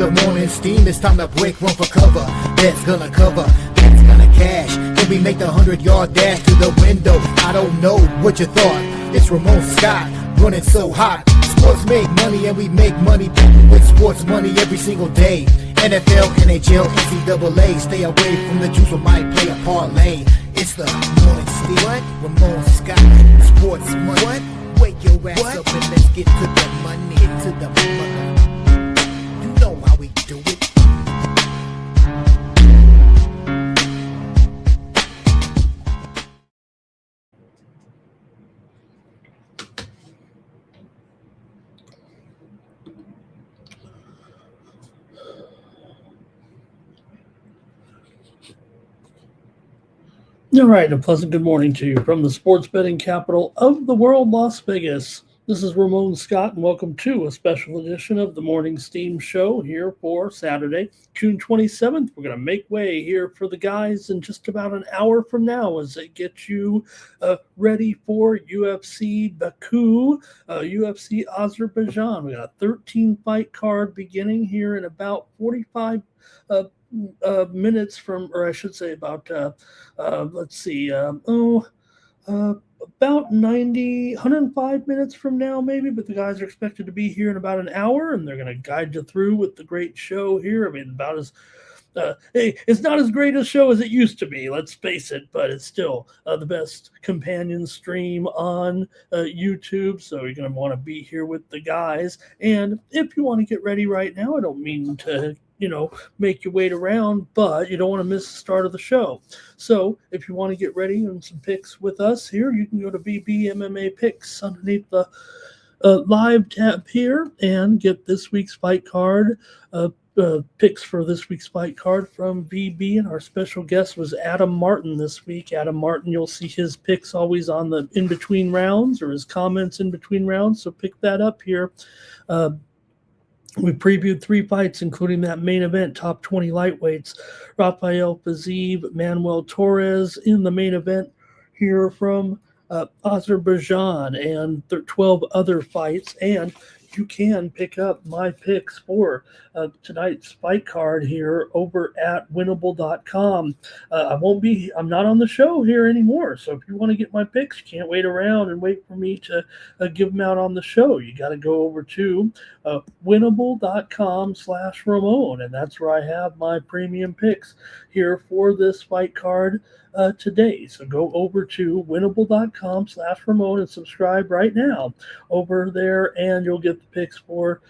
the morning steam, it's time to break one for cover. That's gonna cover, that's gonna cash. Then we make the 100-yard dash to the window. I don't know what you thought. It's Ramon Scott, running so hot. Sports make money and we make money with sports money every single day. NFL, NHL, NCAA. Stay away from the juice, we might play a parlay. It's the morning steam. What? Ramon Scott, sports money. What? Wake your ass up and let's get to the money. Get to the money. You know how we do it. All right, a pleasant good morning to you from the sports betting capital of the world, Las Vegas. This is Ramon Scott, and welcome to a special edition of the Morning Steam Show here for Saturday, June 27th. We're going to make way here for the guys in just about an hour from now as they get you ready for UFC Baku, UFC Azerbaijan. We got a 13-fight card beginning here in about 45 minutes from, or I should say about, about 105 minutes from now, maybe, but the guys are expected to be here in about an hour, and they're going to guide you through with the great show here. I mean, about as, hey, it's not as great a show as it used to be, let's face it, but it's still the best companion stream on YouTube, so you're going to want to be here with the guys. And if you want to get ready right now, I don't mean to make you wait around, but you don't want to miss the start of the show. So if you want to get ready and some picks with us here, you can go to VB MMA Picks underneath the live tab here and get this week's fight card, picks for this week's fight card from VB. And our special guest was Adam Martin this week. Adam Martin, you'll see his picks always on the in-between rounds or his comments in between rounds. So pick that up here. We previewed 3 fights, including that main event, top 20 lightweights. Rafael Fiziev, Manuel Torres in the main event here from Azerbaijan, and 12 other fights. And you can pick up my picks for tonight's fight card here over at winnable.com. I'm not on the show here anymore. So if you want to get my picks, you can't wait around and wait for me to give them out on the show. You got to go over to winnable.com/Ramon. And that's where I have my premium picks here for this fight card today. So go over to winnable.com/Ramon and subscribe right now over there, and you'll get the picks for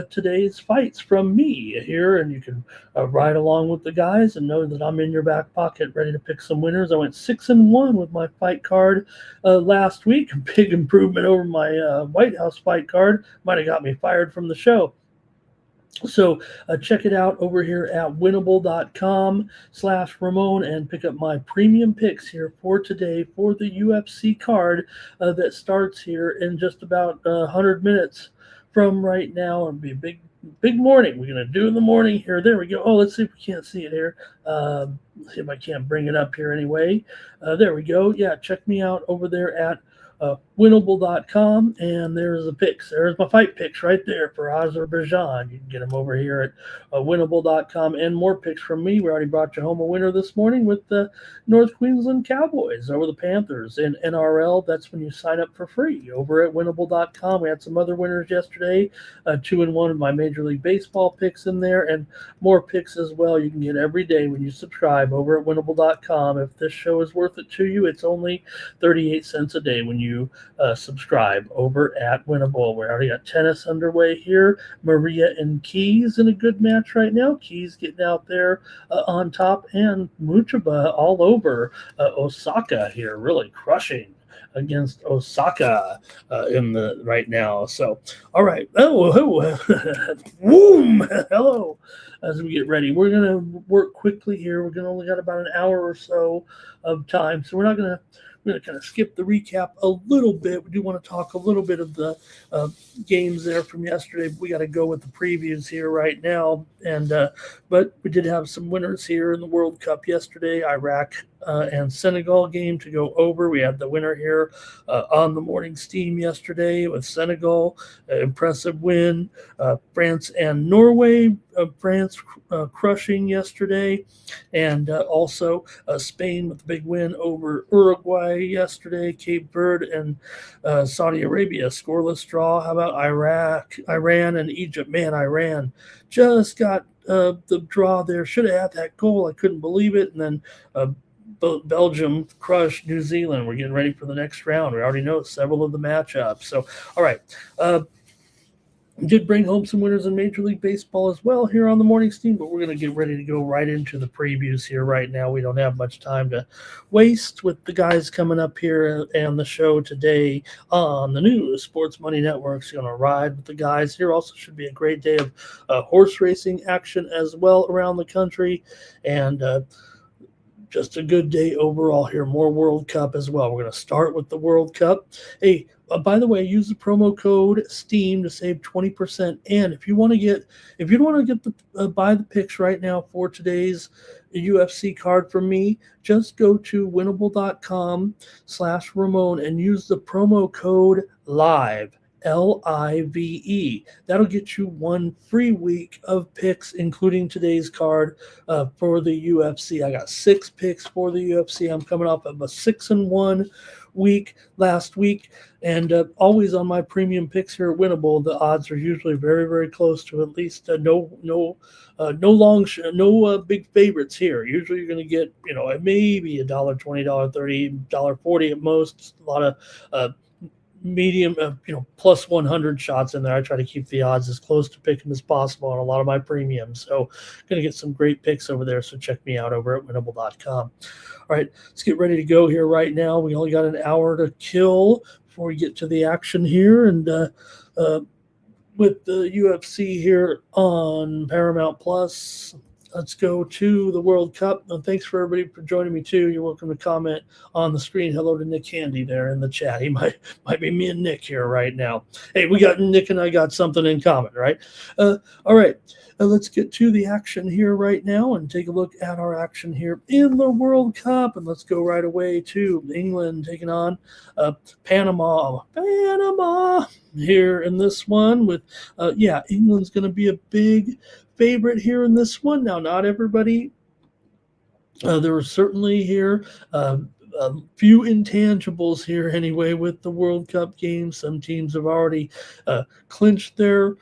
today's fights from me here, and you can ride along with the guys and know that I'm in your back pocket ready to pick some winners. I went 6-1 with my fight card last week. A big improvement over my White House fight card. Might have got me fired from the show. So check it out over here at winnable.com/Ramon and pick up my premium picks here for today for the UFC card that starts here in just about 100 minutes from right now. It'll be a big morning. We're going to do in the morning here. There we go. Oh, let's see if we can't see it here. Let's see if I can't bring it up here anyway. There we go. Yeah, check me out over there at winnable.com, and there's the picks. There's my fight picks right there for Azerbaijan. You can get them over here at winnable.com, and more picks from me. We already brought you home a winner this morning with the North Queensland Cowboys over the Panthers in NRL. That's when you sign up for free over at winnable.com. We had some other winners yesterday, 2-1 of my Major League Baseball picks in there, and more picks as well you can get every day when you subscribe over at winnable.com. If this show is worth it to you, it's only 38 cents a day when you subscribe over at Winnable. We already got tennis underway here. Maria and Keys in a good match right now. Keys getting out there on top, and Muchaba all over Osaka here, really crushing against Osaka in the right now. So, all right. Boom. Hello. As we get ready, we're going to work quickly here. We're going to only got about an hour or so of time, so we're going to kind of skip the recap a little bit. We do want to talk a little bit of the games there from yesterday, but we got to go with the previews here right now. And but we did have some winners here in the World Cup yesterday. Iraq and Senegal game to go over. We had the winner here on the morning steam yesterday with Senegal, impressive win. France and Norway, France crushing yesterday, and also Spain with the big win over Uruguay yesterday. Cape Verde and Saudi Arabia scoreless draw. How about Iran, and Egypt? Man, Iran just got the draw there. Should have had that goal. I couldn't believe it. And then Belgium crushed New Zealand. We're getting ready for the next round. We already know several of the matchups. So, all right. Did bring home some winners in Major League Baseball as well here on the morning steam, but we're going to get ready to go right into the previews here right now. We don't have much time to waste with the guys coming up here and the show today on the new Sports Money Network. So you're going to ride with the guys here. Also should be a great day of horse racing action as well around the country, and just a good day overall here. More World Cup as well. We're going to start with the World Cup. Hey, by the way, use the promo code STEAM to save 20%. And if you want to get the buy the picks right now for today's UFC card from me, just go to winnable.com/Ramon and use the promo code LIVE. LIVE. That'll get you one free week of picks, including today's card for the UFC. I got 6 picks for the UFC. I'm coming off of a 6-1 week last week, and always on my premium picks here at Winnable, the odds are usually very, very close to at least no big favorites here. Usually you're going to get maybe $1.20, $1.30, $1.40 at most. A lot of medium plus 100 shots in there. I try to keep the odds as close to picking as possible on a lot of my premiums. So going to get some great picks over there. So check me out over at winnable.com. All right, let's get ready to go here right now. We only got an hour to kill before we get to the action here. And with the UFC here on Paramount Plus, let's go to the World Cup. And thanks for everybody for joining me too. You're welcome to comment on the screen. Hello to Nick Handy there in the chat. He might be me and Nick here right now. Hey, we got Nick and I got something in common, right? All right. Let's get to the action here right now and take a look at our action here in the World Cup. And let's go right away to England taking on Panama. Panama here in this one with, England's going to be a big favorite here in this one. Now, not everybody. There were certainly here a few intangibles here anyway with the World Cup games. Some teams have already clinched their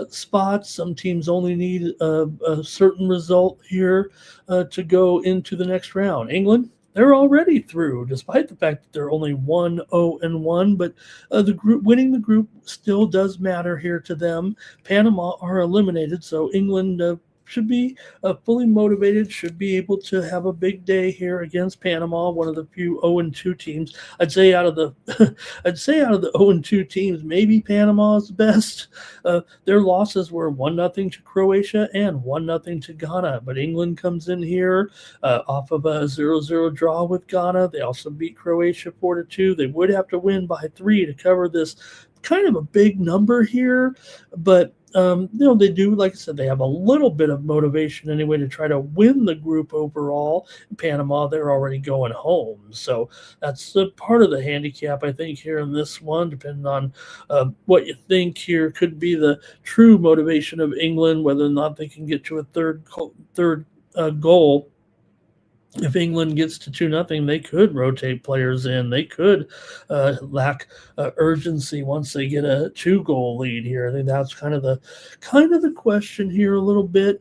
spots. Some teams only need a certain result here to go into the next round. England, they're already through, despite the fact that they're only 1-0-1. But winning the group still does matter here to them. Panama are eliminated, so England should be fully motivated, should be able to have a big day here against Panama, one of the few 0-2 teams. I'd say out of the 0-2 teams, maybe Panama is the best. Their losses were 1-0 to Croatia and 1-0 to Ghana. But England comes in here off of a 0-0 draw with Ghana. They also beat Croatia 4-2. They would have to win by 3 to cover this kind of a big number here, but they do, like I said, they have a little bit of motivation anyway to try to win the group overall. In Panama, they're already going home. So that's a part of the handicap, I think, here in this one, depending on what you think here could be the true motivation of England, whether or not they can get to a third goal. If England gets to 2-0, they could rotate players in. They could lack urgency once they get a 2-goal lead here. I think that's kind of the question here a little bit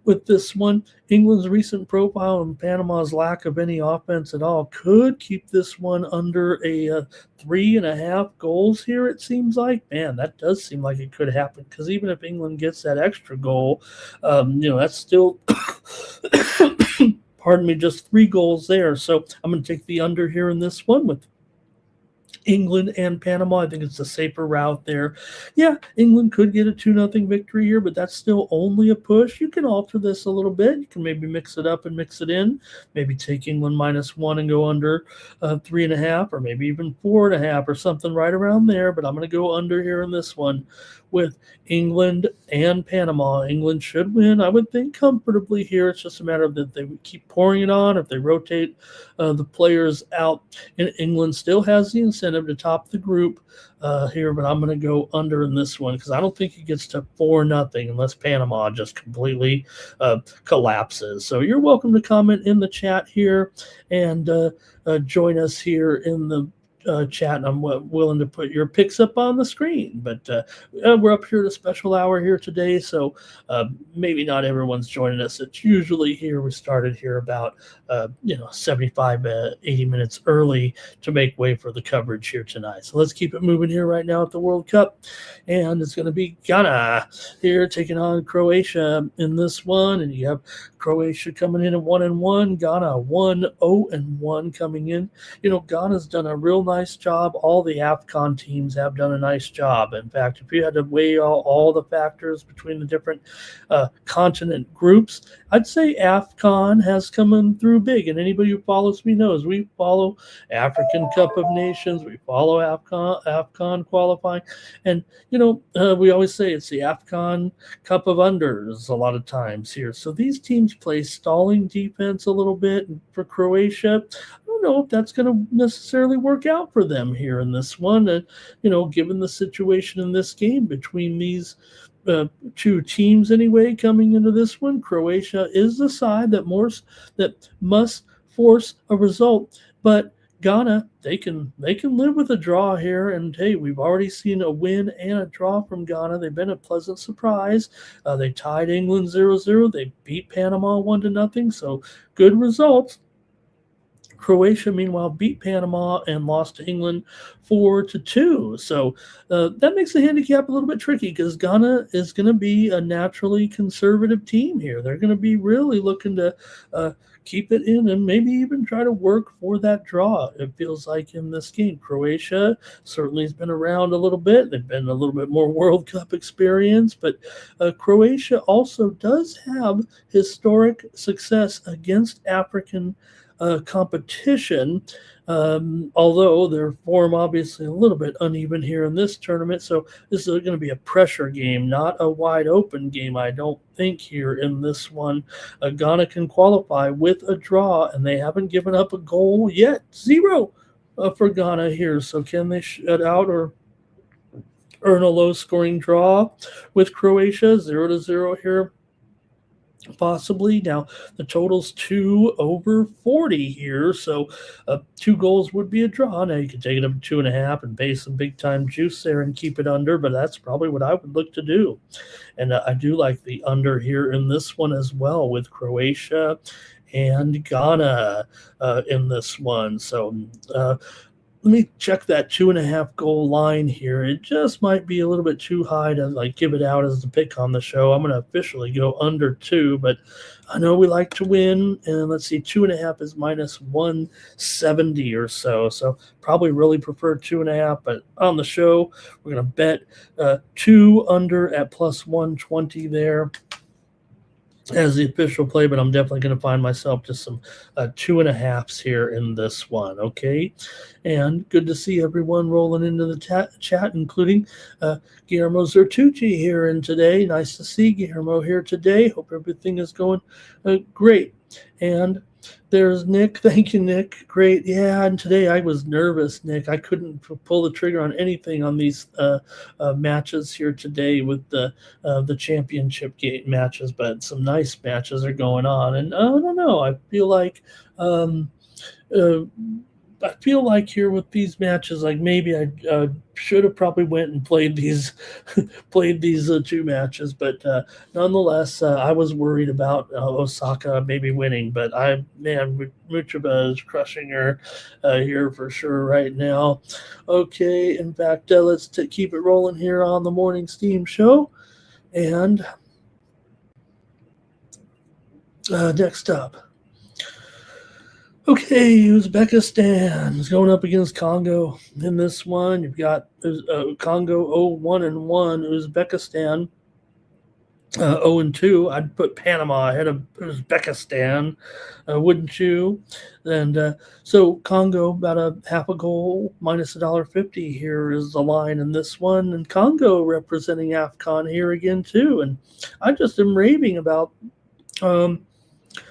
with this one. England's recent profile and Panama's lack of any offense at all could keep this one under a 3.5 goals here, it seems like. Man, that does seem like it could happen, because even if England gets that extra goal, that's still just 3 goals there. So I'm going to take the under here in this one with England and Panama. I think it's a safer route there. Yeah, England could get a 2-0 victory here, but that's still only a push. You can alter this a little bit. You can maybe mix it up and mix it in. Maybe take England -1 and go under 3.5, or maybe even 4.5 or something right around there. But I'm going to go under here in this one with England and Panama. England should win, I would think, comfortably here. It's just a matter of that they would keep pouring it on. If they rotate the players out, and England still has the incentive to top the group here, but I'm going to go under in this one because I don't think it gets to 4-0 unless Panama just completely collapses. So you're welcome to comment in the chat here and join us here in the chat, and I'm willing to put your picks up on the screen. But we're up here at a special hour here today, so maybe not everyone's joining us. It's usually here. We started here about 75, 80 minutes early to make way for the coverage here tonight. So let's keep it moving here right now at the World Cup, and it's going to be Ghana here taking on Croatia in this one, and you have Croatia coming in at 1-1, Ghana 1-0-1 coming in. Ghana's done a real nice job. All the AFCON teams have done a nice job. In fact, if you had to weigh all the factors between the different continent groups, I'd say AFCON has come in through big. And anybody who follows me knows we follow African Cup of Nations. We follow AFCON qualifying. And, we always say it's the AFCON Cup of Unders a lot of times here. So these teams play stalling defense a little bit. And for Croatia, I don't know if that's going to necessarily work out for them here in this one. And, given the situation in this game between these two teams anyway coming into this one, Croatia is the side that must force a result. But Ghana, they can live with a draw here. And hey, we've already seen a win and a draw from Ghana. They've been a pleasant surprise. They tied England 0-0. They beat Panama 1-0. So good results. Croatia, meanwhile, beat Panama and lost to England 4-2. So that makes the handicap a little bit tricky because Ghana is going to be a naturally conservative team here. They're going to be really looking to keep it in and maybe even try to work for that draw, it feels like, in this game. Croatia certainly has been around a little bit. They've been a little bit more World Cup experience, but Croatia also does have historic success against African competition, although their form obviously a little bit uneven here in this tournament. So this is going to be a pressure game, not a wide open game, I don't think, here in this one. Ghana can qualify with a draw, and they haven't given up a goal yet. 0 for Ghana here. So can they shut out or earn a low scoring draw with Croatia? 0-0 here. Possibly. Now the total's 2/40 here, so 2 goals would be a draw. Now you could take it up to 2.5 and pay some big time juice there and keep it under, but that's probably what I would look to do. And I do like the under here in this one as well with Croatia and Ghana in this one. So let me check that 2.5 goal line here. It just might be a little bit too high to give it out as the pick on the show. I'm going to officially go under 2, but I know we like to win. And let's see, 2.5 is -170 or so. So probably really prefer 2.5, but on the show, we're going to bet 2 under at +120 there as the official play, but I'm definitely going to find myself just some 2.5s here in this one. Okay. And good to see everyone rolling into the chat, including Guillermo Zertucci here in today. Nice to see Guillermo here today. Hope everything is going great. And there's Nick. Thank you, Nick. Great. Yeah, and today I was nervous, Nick. I couldn't pull the trigger on anything on these matches here today with the championship gate matches, but some nice matches are going on. And I don't know. I feel like here with these matches, maybe I should have probably went and played these 2 matches, but nonetheless, I was worried about Osaka maybe winning, but Muchaba is crushing her here for sure right now. Okay, in fact, let's keep it rolling here on the Morning Steam Show, and next up. Okay, Uzbekistan is going up against Congo in this one. You've got Congo 0-1-1, Uzbekistan 0-2. I'd put Panama ahead of Uzbekistan, wouldn't you? And so Congo about a half a goal minus $1.50 here is the line in this one, and Congo representing AFCON here again too. And I just am raving about. Um,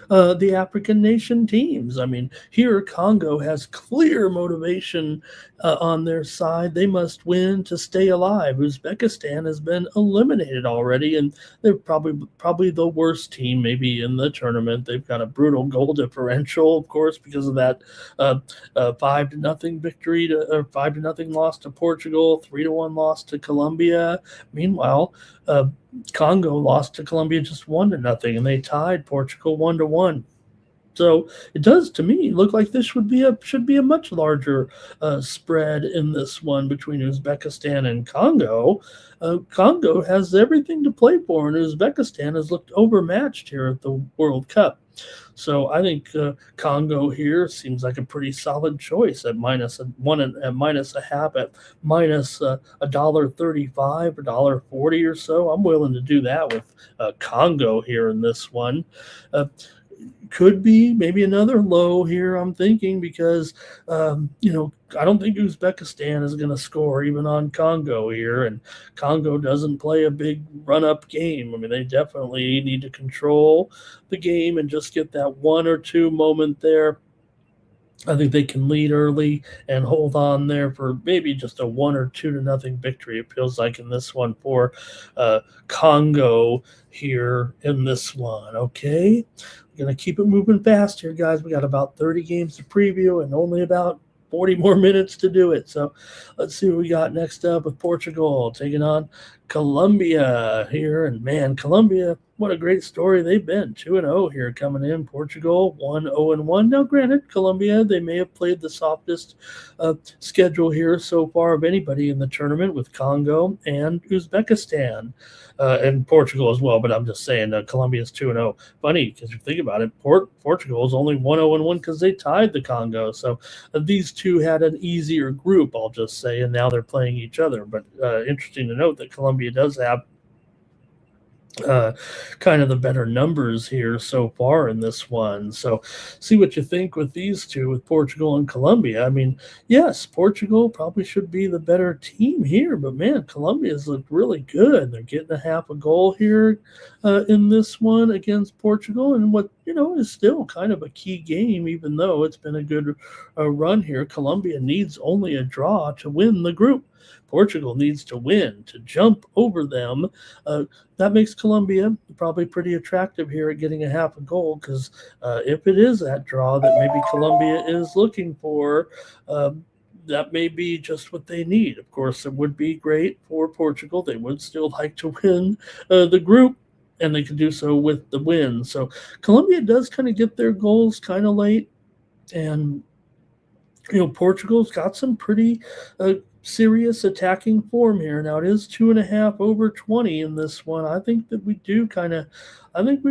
the African nation teams. I mean, here Congo has clear motivation on their side. They must win to stay alive. Uzbekistan has been eliminated already, and they're probably the worst team maybe in the tournament. They've got a brutal goal differential, of course, because of that 5-0 victory or 5-0 loss to Portugal, 3-1 loss to Colombia. Meanwhile, Congo lost to Colombia just 1-0, and they tied Portugal 1-1. So it does to me look like this should be a much larger spread in this one between Uzbekistan and Congo. Congo has everything to play for, and Uzbekistan has looked overmatched here at the World Cup. So I think Congo here seems like a pretty solid choice at minus a half at minus $1.35 or $1.40 or so. I'm willing to do that with Congo here in this one. Could be maybe another low here, I'm thinking, because I don't think Uzbekistan is going to score even on Congo here, and Congo doesn't play a big run-up game. I mean, they definitely need to control the game and just get that 1 or 2 moment there. I think they can lead early and hold on there for maybe just a 1 or 2-0 victory. It feels like in this one for Congo here in this one. Okay, we're gonna keep it moving fast here, guys. We got about 30 games to preview and only about 40 more minutes to do it. So let's see what we got next up with Portugal taking on Colombia here. And man, Colombia, what a great story they've been. 2-0 here coming in. Portugal 1-0-1. Now, granted, Colombia, they may have played the softest schedule here so far of anybody in the tournament with Congo and Uzbekistan. And Portugal as well, but I'm just saying Colombia's 2-0. Funny, because if you think about it, Portugal is only 1-0-1 because they tied the Congo. So these two had an easier group, I'll just say, and now they're playing each other. But interesting to note that Colombia does have kind of the better numbers here so far in this one. So see what you think with these two, with Portugal and Colombia. I mean, yes, Portugal probably should be the better team here, but man, Colombia's looked really good. They're getting a half a goal here in this one against Portugal, and what is still kind of a key game, even though it's been a good run here. Colombia needs only a draw to win the group. Portugal needs to win to jump over them. That makes Colombia probably pretty attractive here at getting a half a goal, because if it is that draw that maybe Colombia is looking for, that may be just what they need. Of course, it would be great for Portugal. They would still like to win the group, and they could do so with the win. So Colombia does kind of get their goals kind of late, and Portugal's got some pretty serious attacking form here. Now it is 2.5 over 20 in this one. I think that we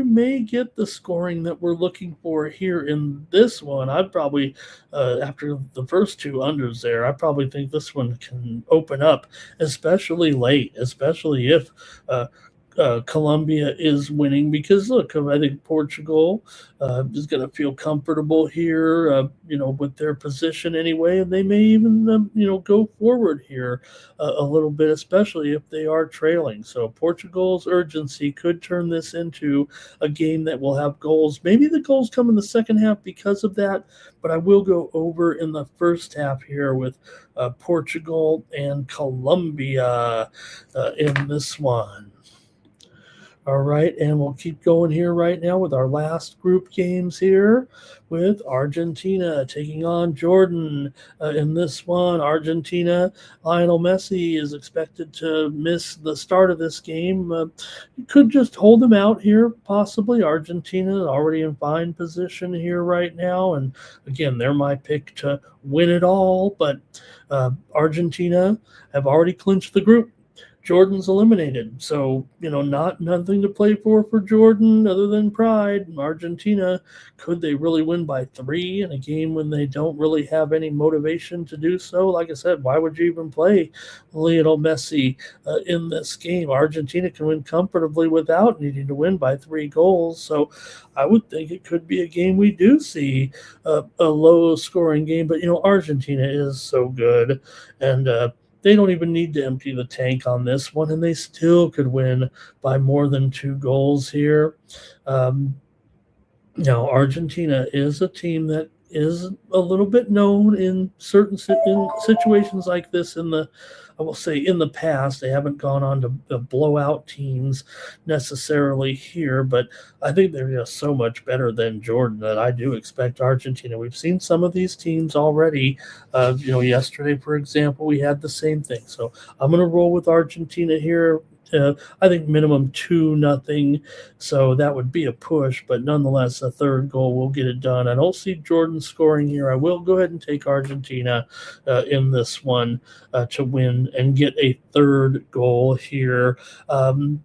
may get the scoring that we're looking for here in this one. I'd probably, after the first two unders there, I probably think this one can open up, especially late, especially if Colombia is winning, because look, I think Portugal is going to feel comfortable here, with their position anyway, and they may even, go forward here a little bit, especially if they are trailing. So Portugal's urgency could turn this into a game that will have goals. Maybe the goals come in the second half because of that, but I will go over in the first half here with Portugal and Colombia in this one. All right, and we'll keep going here right now with our last group games here, with Argentina taking on Jordan in this one. Argentina, Lionel Messi is expected to miss the start of this game. You could just hold him out here, possibly. Argentina is already in fine position here right now, and again, they're my pick to win it all, but Argentina have already clinched the group. Jordan's eliminated. So, nothing to play for Jordan other than pride. Argentina, could they really win by 3 in a game when they don't really have any motivation to do so? Like I said, why would you even play Lionel Messi in this game? Argentina can win comfortably without needing to win by 3 goals. So I would think it could be a game we do see a low scoring game. But, Argentina is so good. And, they don't even need to empty the tank on this one, and they still could win by more than 2 goals here. Now, Argentina is a team that is a little bit known in certain in situations like this I will say in the past. They haven't gone on to blow out teams necessarily here, but I think they're just so much better than Jordan that I do expect Argentina. We've seen some of these teams already. Yesterday, for example, we had the same thing. So I'm going to roll with Argentina here. I think minimum 2-0. So that would be a push, but nonetheless, a third goal will get it done. I don't see Jordan scoring here. I will go ahead and take Argentina in this one to win and get a third goal here. I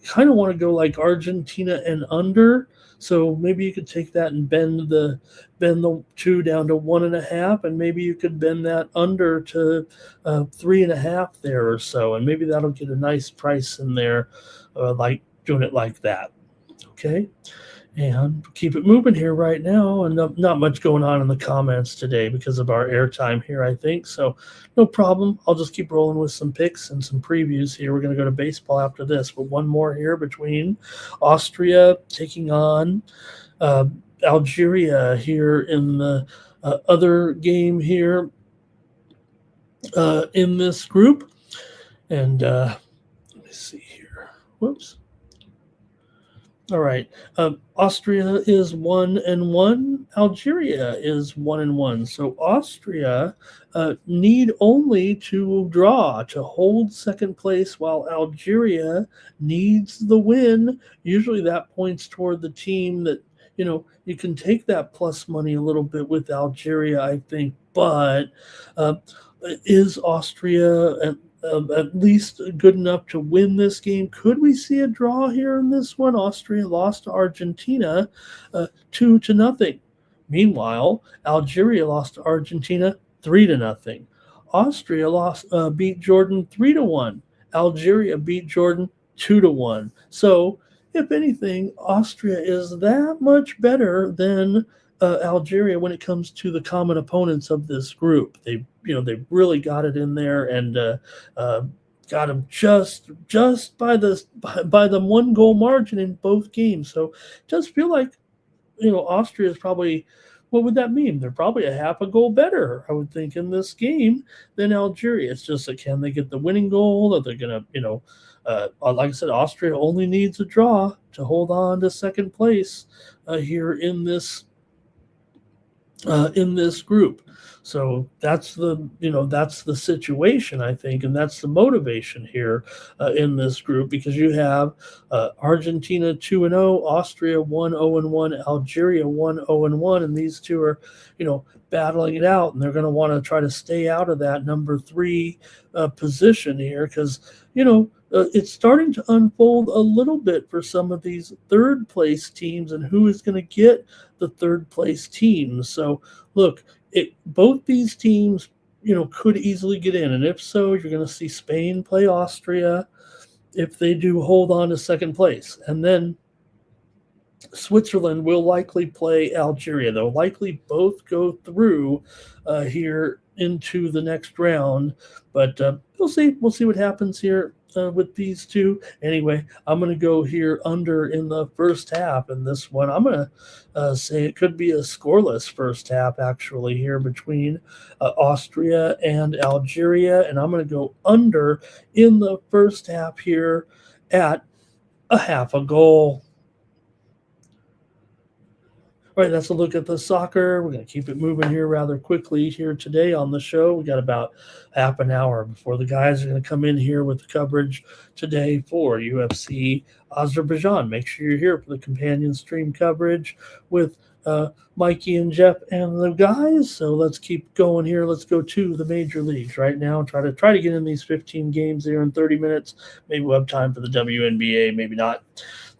kind of want to go like Argentina and under. So maybe you could take that and bend the 2 down to 1.5, and maybe you could bend that under to 3.5 there or so, and maybe that'll get a nice price in there, like doing it like that. Okay. And keep it moving here right now. And not much going on in the comments today because of our airtime here, I think. So no problem. I'll just keep rolling with some picks and some previews here. We're going to go to baseball after this. But one more here between Austria taking on Algeria here in the other game here in this group. And let me see here. Whoops. All right. Austria is 1-1. Algeria is 1-1. So Austria need only to draw to hold second place, while Algeria needs the win. Usually that points toward the team that, you can take that plus money a little bit with Algeria, I think. But is Austria at least good enough to win this game? Could we see a draw here in this one? Austria lost to Argentina 2-0. Meanwhile, Algeria lost to Argentina 3-0. Austria beat Jordan 3-1. Algeria beat Jordan 2-1. So, if anything, Austria is that much better than Algeria when it comes to the common opponents of this group. They really got it in there and got them just by the 1 goal margin in both games. So it does feel like Austria is probably, what would that mean? They're probably a half a goal better, I would think, in this game than Algeria. It's just that can they get the winning goal? Are they gonna like I said, Austria only needs a draw to hold on to second place here in this group. So that's the situation, I think, and that's the motivation here in this group, because you have Argentina 2-0, Austria 1-0-1, Algeria 1-0-1, and these two are battling it out, and they're going to want to try to stay out of that number 3 position here, because it's starting to unfold a little bit for some of these third place teams and who is going to get the third place teams. So look, both these teams, could easily get in. And if so, you're going to see Spain play Austria if they do hold on to second place. And then Switzerland will likely play Algeria. They'll likely both go through here into the next round. But we'll see. We'll see what happens here with these two. Anyway, I'm going to go here under in the first half in this one. I'm going to say it could be a scoreless first half, actually, here between Austria and Algeria. And I'm going to go under in the first half here at a half a goal. All right, that's a look at the soccer. We're going to keep it moving here rather quickly here today on the show. We got about half an hour before the guys are going to come in here with the coverage today for UFC Azerbaijan. Make sure you're here for the companion stream coverage with Mikey and Jeff and the guys. So let's keep going here. Let's go to the major leagues right now. Try to get in these 15 games here in 30 minutes. Maybe we'll have time for the WNBA, maybe not.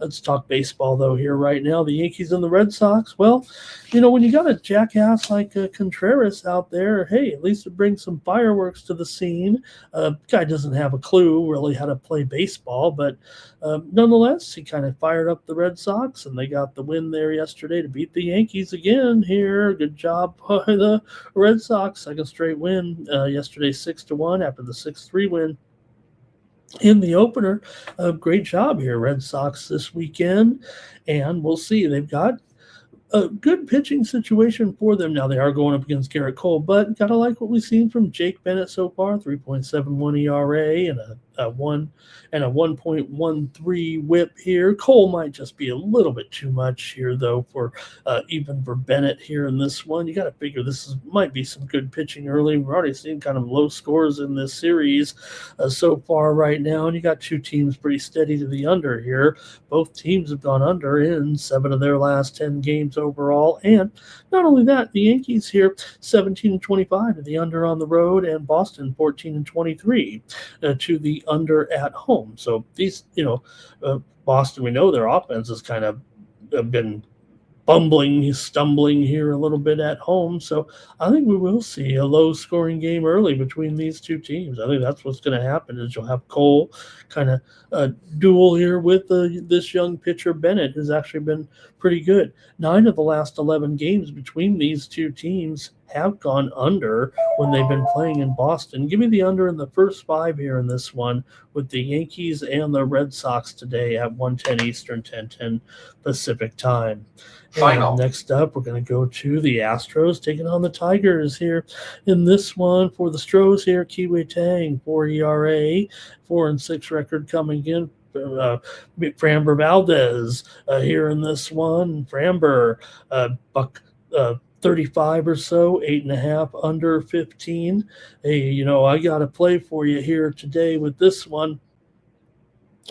Let's talk baseball, though, here right now. The Yankees and the Red Sox. Well, when you got a jackass like Contreras out there, hey, at least it brings some fireworks to the scene. Guy doesn't have a clue really how to play baseball, but nonetheless, he kind of fired up the Red Sox, and they got the win there yesterday to beat the Yankees again here. Good job by the Red Sox. Second straight win yesterday, 6-1 after the 6-3 win in the opener. Great job here, Red Sox, this weekend. And we'll see. They've got a good pitching situation for them. Now they are going up against Garrett Cole, but gotta like what we've seen from Jake Bennett so far. 3.71 ERA and a 1.13 whip here. Cole might just be a little bit too much here, though, for even for Bennett here in this one. You got to figure might be some good pitching early. We're already seeing kind of low scores in this series so far right now, and you got two teams pretty steady to the under here. Both teams have gone under in 7 of their last 10 games overall, and not only that, the Yankees here 17-25 to the under on the road, and Boston 14-23 to the under at home. So these, Boston, we know their offense has kind of been stumbling here a little bit at home. So I think we will see a low-scoring game early between these two teams. I think that's what's going to happen is you'll have Cole kind of duel here with this young pitcher, Bennett, who's actually been pretty good. 9 of the last 11 games between these two teams have gone under when they've been playing in Boston. Give me the under in the first 5 here in this one with the Yankees and the Red Sox today at 1:10 Eastern, 10:10 Pacific time. And next up, we're going to go to the Astros taking on the Tigers here in this one. For the Stros here, Kiwi Tang, 4 ERA, 4-6 record coming in. Framber Valdez here in this one. Framber, buck 35 or so, 8.5 under 15. Hey, I got to play for you here today with this one.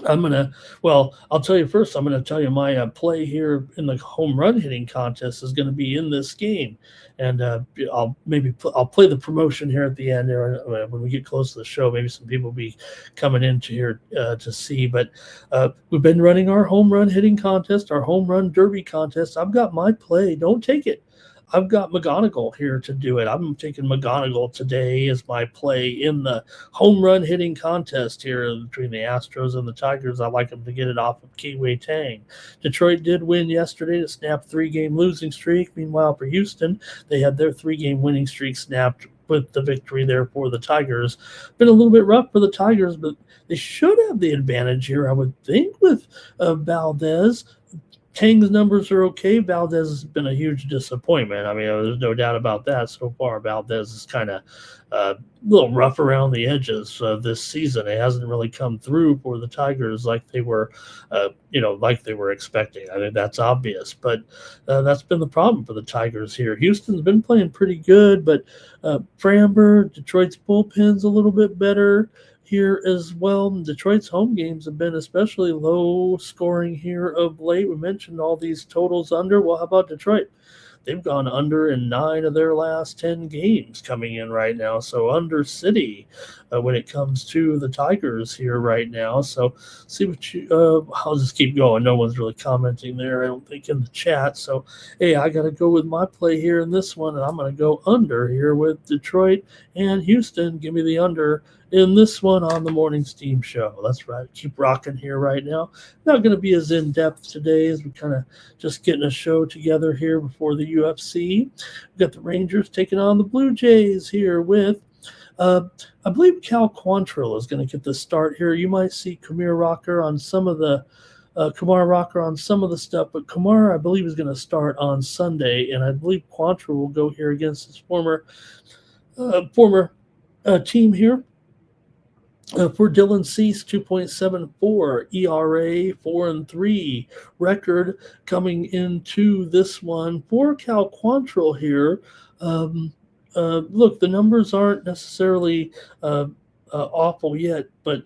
I'll tell you first, I'm going to tell you my play here in the home run hitting contest is going to be in this game. And I'll play the promotion here at the end there when we get close to the show. Maybe some people will be coming into here to see. But we've been running our home run hitting contest, our home run derby contest. I've got my play. Don't take it. I've got McGonigal here to do it. I'm taking McGonigal today as my play in the home run hitting contest here between the Astros and the Tigers. I like them to get it off of Kiwi Tang. Detroit did win yesterday to snap 3-game losing streak. Meanwhile, for Houston, they had their 3-game winning streak snapped with the victory there for the Tigers. Been a little bit rough for the Tigers, but they should have the advantage here, I would think, with Valdez. Tang's numbers are okay. Valdez has been a huge disappointment. I mean, there's no doubt about that so far. Valdez is kind of a little rough around the edges this season. It hasn't really come through for the Tigers like they were, expecting. I think that's obvious, but that's been the problem for the Tigers here. Houston's been playing pretty good, but Framber, Detroit's bullpen's a little bit better here as well. Detroit's home games have been especially low scoring here of late. We mentioned all these totals under. Well, how about Detroit? They've gone under in 9 of their last 10 games coming in right now. So under city when it comes to the Tigers here right now. So see what I'll just keep going. No one's really commenting there, I don't think, in the chat. So, hey, I got to go with my play here in this one, and I'm going to go under here with Detroit and Houston. Give me the under in this one on the Morning Steam Show. That's right. Keep rocking here right now. Not going to be as in-depth today as we kind of just getting a show together here before the UFC. We've got the Rangers taking on the Blue Jays here with, I believe Cal Quantrill is going to get the start here. You might see Kumar Rocker on some of the stuff, but Kumar, I believe, is going to start on Sunday, and I believe Quantrill will go here against his former team here. For Dylan Cease, 2.74 ERA, 4-3 record coming into this one. For Cal Quantrill here, look, the numbers aren't necessarily awful yet, but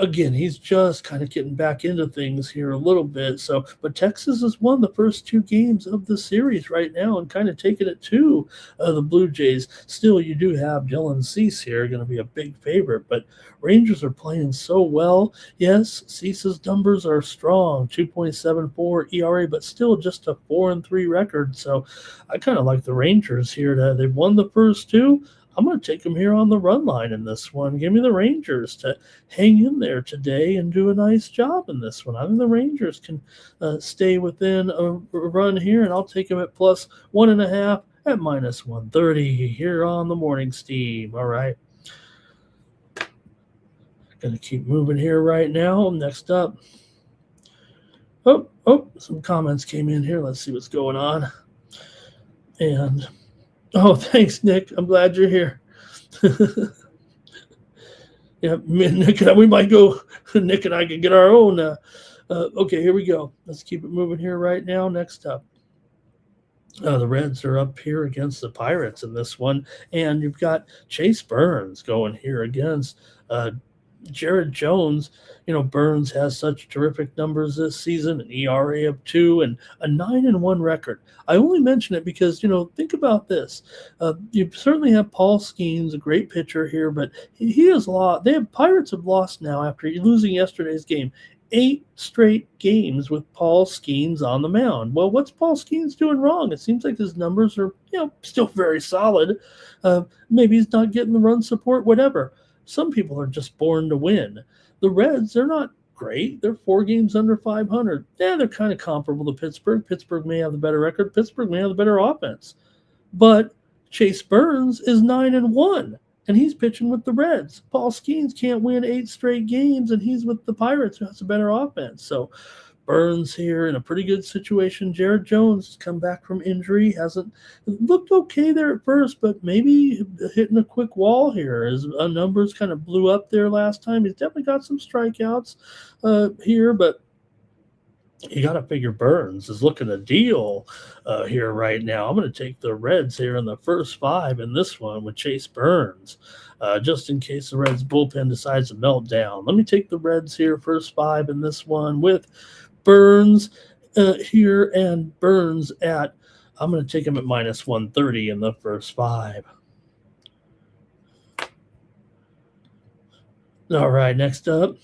again, he's just kind of getting back into things here a little bit. So, but Texas has won the first 2 games of the series right now and kind of taking it to the Blue Jays. Still, you do have Dylan Cease here, going to be a big favorite, but Rangers are playing so well. Yes, Cease's numbers are strong, 2.74 ERA, but still just a 4-3 record. So, I kind of like the Rangers here. They've won the first 2. I'm going to take them here on the run line in this one. Give me the Rangers to hang in there today and do a nice job in this one. I think the Rangers can stay within a run here, and I'll take them at plus 1.5 at minus 130 here on the morning steam. All right. Going to keep moving here right now. Next up. Oh, some comments came in here. Let's see what's going on. And oh, thanks, Nick. I'm glad you're here. Yeah, Nick and I, we might go. Nick and I can get our own. Okay, here we go. Let's keep it moving here right now. Next up. The Reds are up here against the Pirates in this one. And you've got Chase Burns going here against Jared Jones. Burns has such terrific numbers this season, an ERA of 2 and a 9-1 record. I only mention it because, think about this. You certainly have Paul Skeens, a great pitcher here, but he has lost. Pirates have lost now after losing yesterday's game. 8 straight games with Paul Skeens on the mound. Well, what's Paul Skeens doing wrong? It seems like his numbers are, still very solid. Maybe he's not getting the run support, whatever. Some people are just born to win. The Reds, they're not great. They're 4 games under 500. Yeah, they're kind of comparable to Pittsburgh. Pittsburgh may have the better record. Pittsburgh may have the better offense. But Chase Burns is 9-1, and he's pitching with the Reds. Paul Skeens can't win 8 straight games, and he's with the Pirates, who has a better offense. So Burns here in a pretty good situation. Jared Jones has come back from injury. Hasn't looked okay there at first, but maybe hitting a quick wall here. His numbers kind of blew up there last time. He's definitely got some strikeouts here, but you got to figure Burns is looking a deal here right now. I'm going to take the Reds here in the first 5 in this one with Chase Burns, just in case the Reds bullpen decides to melt down. Let me take the Reds here, first 5 in this one with Burns here, and Burns I'm going to take him at minus 130 in the first 5. All right, next up,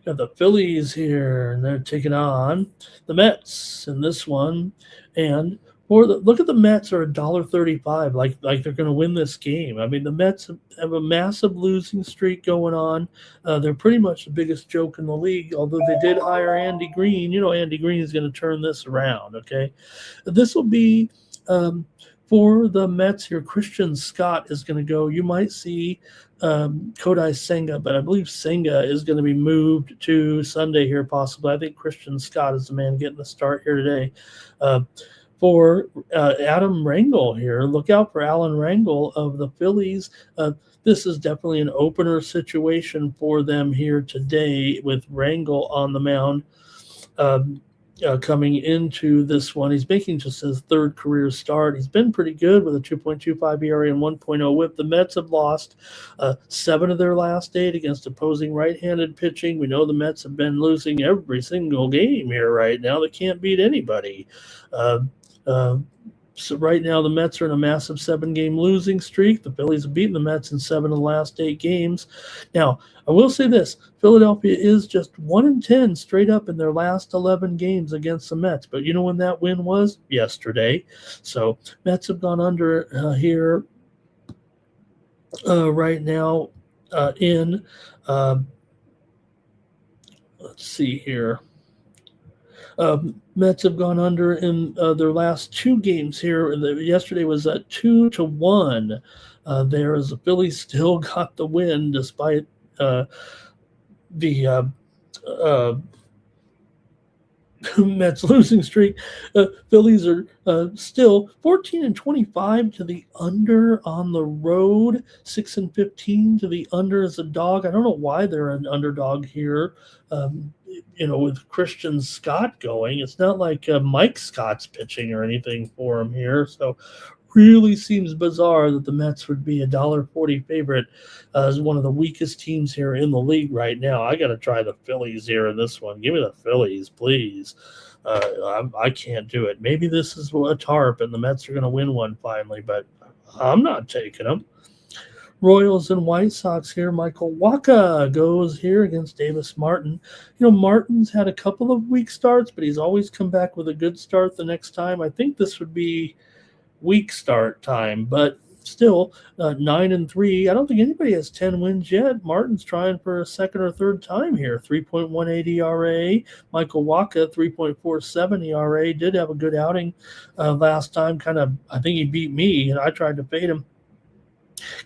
got the Phillies here, and they're taking on the Mets in this one. And look at the Mets are $1.35, like they're going to win this game. I mean, the Mets have a massive losing streak going on. They're pretty much the biggest joke in the league, although they did hire Andy Green. Andy Green is going to turn this around, okay? This will be for the Mets here. Christian Scott is going to go. You might see Kodai Senga, but I believe Senga is going to be moved to Sunday here possibly. I think Christian Scott is the man getting the start here today. For Adam Rangel here. Look out for Alan Rangel of the Phillies. This is definitely an opener situation for them here today with Rangel on the mound coming into this one. He's making just his 3rd career start. He's been pretty good with a 2.25 ERA and 1.0 whip. The Mets have lost 7 of their last 8 against opposing right-handed pitching. We know the Mets have been losing every single game here right now. They can't beat anybody. So right now the Mets are in a massive 7-game losing streak. The Phillies have beaten the Mets in 7 of the last 8 games. Now, I will say this. Philadelphia is just 1-10 straight up in their last 11 games against the Mets. But you know when that win was? Yesterday. So Mets have gone under here right now in let's see here. Mets have gone under in their last 2 games here. Yesterday was 2-1. There as the Phillies still got the win despite the Mets losing streak. Phillies are still 14-25 to the under on the road. 6-15 to the under as a dog. I don't know why they're an underdog here. With Christian Scott going, it's not like Mike Scott's pitching or anything for him here. So really seems bizarre that the Mets would be $1.40 favorite as one of the weakest teams here in the league right now. I got to try the Phillies here in this one. Give me the Phillies, please. I can't do it. Maybe this is a tarp and the Mets are going to win one finally, but I'm not taking them. Royals and White Sox here. Michael Wacha goes here against Davis Martin. Martin's had a couple of weak starts, but he's always come back with a good start the next time. I think this would be weak start time, but still 9-3. I don't think anybody has 10 wins yet. Martin's trying for a second or third time here. 3.18 ERA. Michael Wacha 3.47 ERA. Did have a good outing last time. I think he beat me, and I tried to fade him.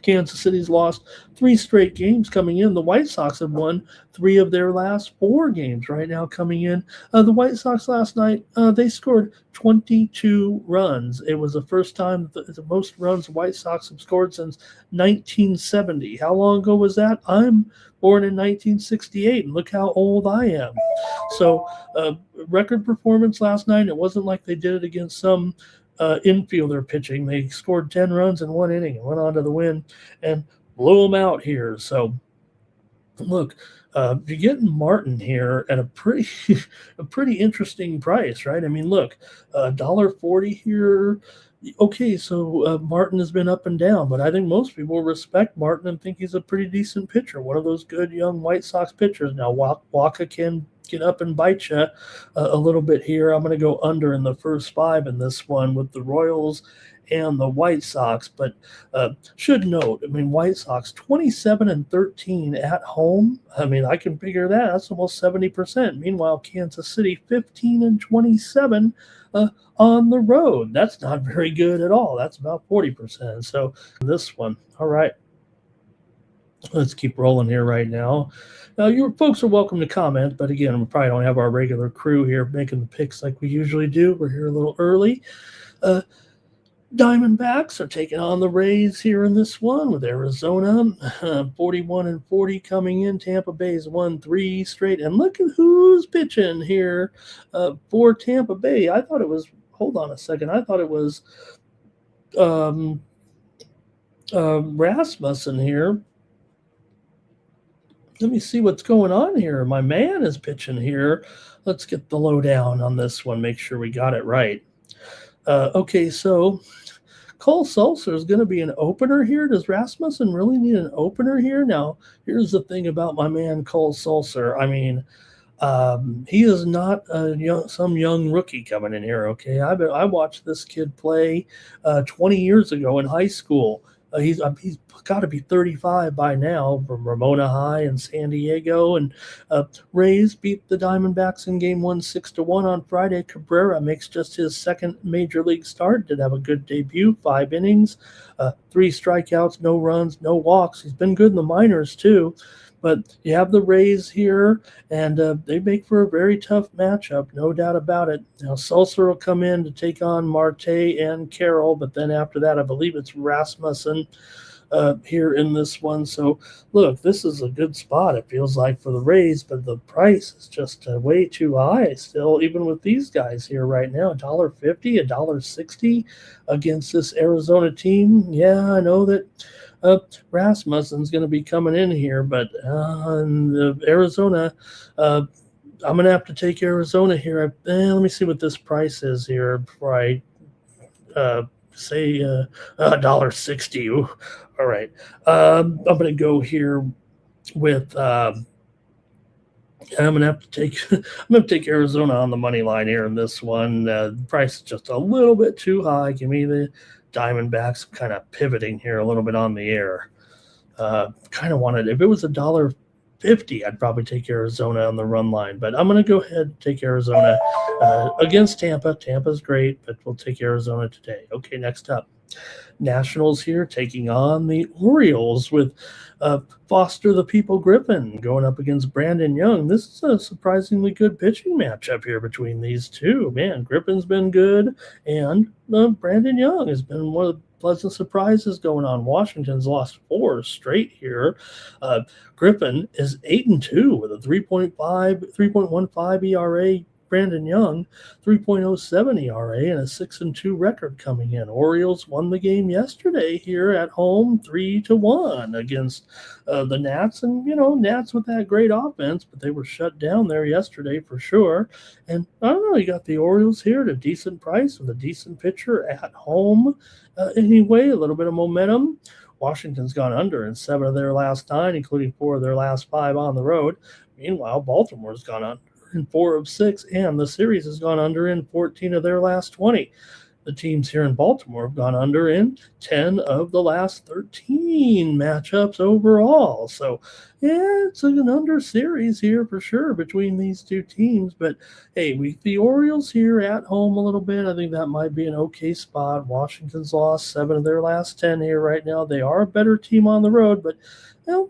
Kansas City's lost 3 straight games coming in. The White Sox have won 3 of their last 4 games right now coming in. The White Sox last night, they scored 22 runs. It was the first time the most runs the White Sox have scored since 1970. How long ago was that? I'm born in 1968, and look how old I am. So record performance last night. It wasn't like they did it against some infielder pitching. They scored 10 runs in 1 inning and went on to the win and blew them out here. So look, you're getting Martin here at a pretty interesting price, right? I mean, look, $1.40 here. Okay, so Martin has been up and down, but I think most people respect Martin and think he's a pretty decent pitcher, one of those good young White Sox pitchers. Now, Wacha can get up and bite you a little bit here. I'm going to go under in the first 5 in this one with the Royals and the White Sox, but should note, I mean, White Sox 27-13 at home. I mean, I can figure that. That's almost 70%. Meanwhile, Kansas City 15-27 on the road. That's not very good at all. That's about 40%. So this one, all right. Let's keep rolling here right now. Now, your folks are welcome to comment, but again, we probably don't have our regular crew here making the picks like we usually do. We're here a little early. Diamondbacks are taking on the Rays here in this one with Arizona, 41-40 coming in. Tampa Bay's won 3 straight, and look at who's pitching here for Tampa Bay. I thought it was. Hold on a second. I thought it was Rasmussen here. Let me see what's going on here. My man is pitching here. Let's get the lowdown on this one. Make sure we got it right. Okay, so Cole Sulser is going to be an opener here. Does Rasmussen really need an opener here? Now, here's the thing about my man Cole Sulser. I mean, he is not some young rookie coming in here, okay? I watched this kid play 20 years ago in high school. He's got to be 35 by now from Ramona High in San Diego. And Rays beat the Diamondbacks in Game 1 6-1 on Friday. Cabrera makes just his second major league start. Did have a good debut, 5 innings, 3 strikeouts, no runs, no walks. He's been good in the minors too. But you have the Rays here, and they make for a very tough matchup, no doubt about it. Now, Sulser will come in to take on Marte and Carroll, but then after that, I believe it's Rasmussen here in this one. So, look, this is a good spot, it feels like, for the Rays, but the price is just way too high still, even with these guys here right now. $1.50, $1.60 against this Arizona team. Yeah, I know that Rasmussen's going to be coming in here, but Arizona, I'm going to have to take Arizona here. Let me see what this price is here before I say $1.60. All right, I'm going to go here with. I'm going to have to take. I'm going to take Arizona on the money line here in this one. The price is just a little bit too high. Give me the Diamondbacks. Kind of pivoting here a little bit on the air. Kind of wanted, if it was $1.50, I'd probably take Arizona on the run line, but I'm going to go ahead and take Arizona against Tampa. Tampa's great, but we'll take Arizona today. Okay, next up. Nationals here taking on the Orioles with Foster the People Griffin going up against Brandon Young. This is a surprisingly good pitching matchup here between these two. Man, Griffin's been good, and Brandon Young has been one of the pleasant surprises going on. Washington's lost 4 straight here. Griffin is 8-2 with a 3.15 ERA. Brandon Young, 3.07 ERA and a 6-2 record coming in. Orioles won the game yesterday here at home, 3-1 against the Nats. And, Nats with that great offense, but they were shut down there yesterday for sure. And I don't know, you got the Orioles here at a decent price with a decent pitcher at home. Anyway, a little bit of momentum. Washington's gone under in 7 of their last 9, including 4 of their last 5 on the road. Meanwhile, Baltimore's gone under in 4 of 6, and the series has gone under in 14 of their last 20. The teams here in Baltimore have gone under in 10 of the last 13 matchups overall. So, yeah, it's an under series here for sure between these two teams. But, hey, the Orioles here at home a little bit. I think that might be an okay spot. Washington's lost 7 of their last 10 here right now. They are a better team on the road, but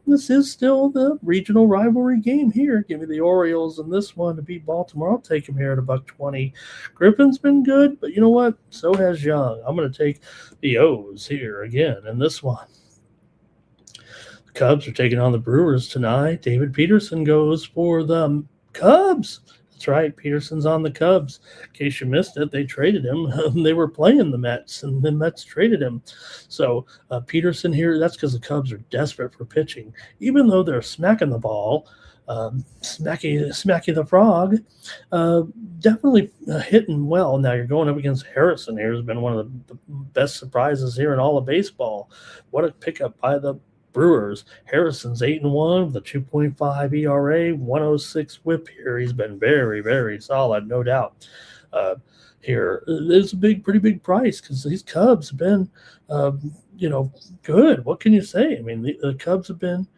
this is still the regional rivalry game here. Give me the Orioles in this one to beat Baltimore. I'll take them here at $1.20. Griffin's been good, but you know what? So has Young. I'm going to take the O's here again in this one. The Cubs are taking on the Brewers tonight. David Peterson goes for the Cubs. That's right. Peterson's on the Cubs. In case you missed it, they traded him. They were playing the Mets, and the Mets traded him. So Peterson here, that's because the Cubs are desperate for pitching. Even though they're smacking the ball, Smacky the Frog, definitely hitting well. Now you're going up against Harrison here, who's been one of the best surprises here in all of baseball. What a pickup by the Brewers. Harrison's 8-1 with a 2.5 ERA, 106 whip here. He's been very, very solid, no doubt. Here, it's a pretty big price because these Cubs have been, good. What can you say? I mean, the Cubs have been,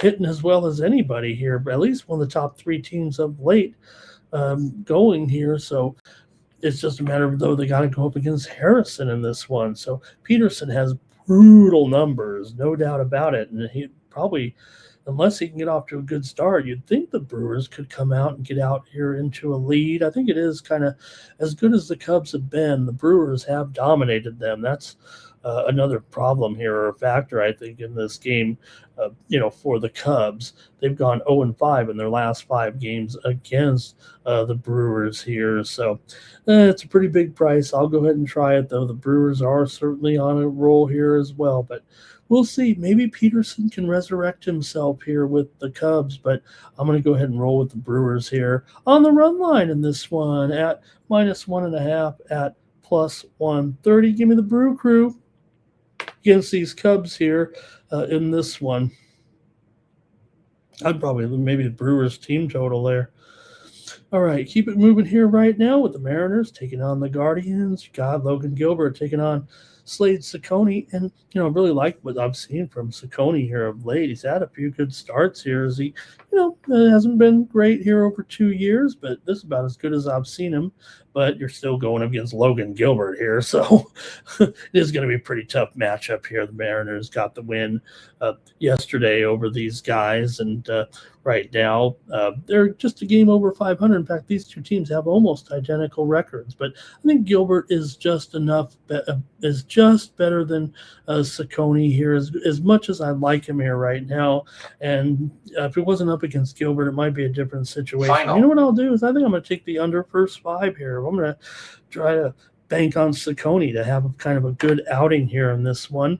hitting as well as anybody here, but at least one of the top 3 teams of late going here. So it's just a matter of, though, they got to go up against Harrison in this one. So Peterson has brutal numbers, no doubt about it. And he probably, unless he can get off to a good start, you'd think the Brewers could come out and get out here into a lead. I think it is kind of as good as the Cubs have been. The Brewers have dominated them. That's another problem here, or a factor, I think, in this game, for the Cubs. They've gone 0-5 in their last 5 games against the Brewers here. So it's a pretty big price. I'll go ahead and try it, though. The Brewers are certainly on a roll here as well, but we'll see. Maybe Peterson can resurrect himself here with the Cubs, but I'm going to go ahead and roll with the Brewers here on the run line in this one at -1.5 at +130. Give me the Brew Crew against these Cubs here in this one. I'd probably maybe the Brewers team total there. All right, keep it moving here right now with the Mariners taking on the Guardians. You got Logan Gilbert taking on Slade Ciccone, and I really like what I've seen from Ciccone here of late. He's had a few good starts here. As he, hasn't been great here over 2 years, but this is about as good as I've seen him. But you're still going up against Logan Gilbert here, so it is going to be a pretty tough matchup here. The Mariners got the win yesterday over these guys, and right now they're just a game over 500. In fact, these two teams have almost identical records, but I think Gilbert is just better than Ciccone here, as much as I like him here right now. And if it wasn't up against Gilbert, it might be a different situation. Final. You know what I'll do is I think I'm going to take the under first 5 here. I'm going to try to bank on Ciccone to have kind of a good outing here in this one.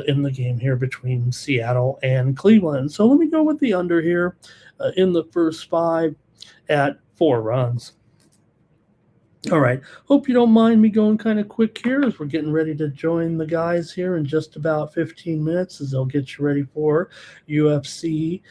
In the game here between Seattle and Cleveland. So let me go with the under here in the first 5 at 4 runs. All right. Hope you don't mind me going kind of quick here as we're getting ready to join the guys here in just about 15 minutes as they'll get you ready for UFC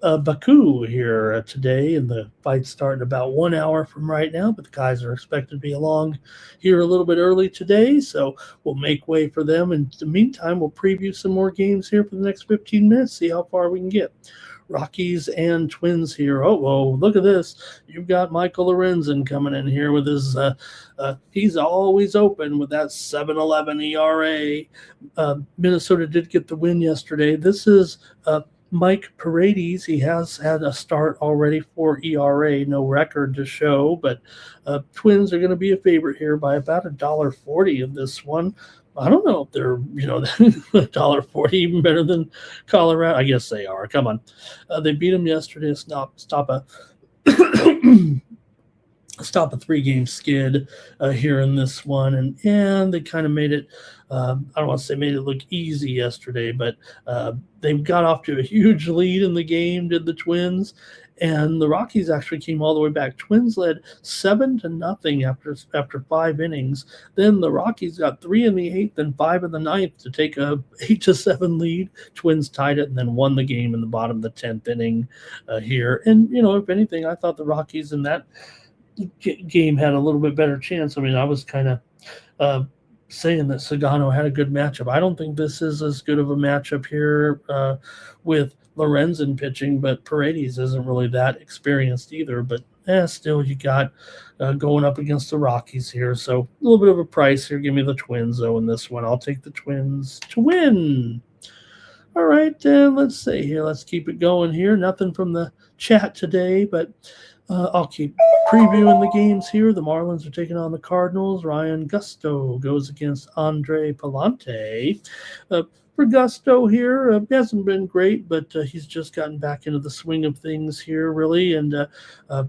Baku here today, and the fight's starting about 1 hour from right now, but the guys are expected to be along here a little bit early today, so we'll make way for them. In the meantime, we'll preview some more games here for the next 15 minutes, see how far we can get. Rockies and Twins here. Oh, whoa, look at this. You've got Michael Lorenzen coming in here with his, he's always open with that 7.11 ERA. Minnesota did get the win yesterday. This is Mike Paredes. He has had a start already for ERA, no record to show, but Twins are going to be a favorite here by about $1.40 in this one. I don't know if they're, $1.40 even better than Colorado. I guess they are. Come on. They beat them yesterday to stop a stop a 3-game skid here in this one. And they kind of made it, I don't want to say made it look easy yesterday, but they got off to a huge lead in the game, did the Twins. And the Rockies actually came all the way back. Twins led 7-0 after 5 innings. Then the Rockies got 3 in the 8th and 5 in the 9th to take a 8-7 lead. Twins tied it and then won the game in the bottom of the 10th inning here. And, if anything, I thought the Rockies in that game had a little bit better chance. I mean, I was kind of saying that Sagano had a good matchup. I don't think this is as good of a matchup here with Lorenzen pitching, but Paredes isn't really that experienced either. But still, you got going up against the Rockies here. So a little bit of a price here. Give me the Twins, though, in this one. I'll take the Twins to win. All right, let's see here. Let's keep it going here. Nothing from the chat today, but I'll keep previewing the games here. The Marlins are taking on the Cardinals. Ryan Gusto goes against Andre Palante. For Gusto here, hasn't been great, but he's just gotten back into the swing of things here, really. And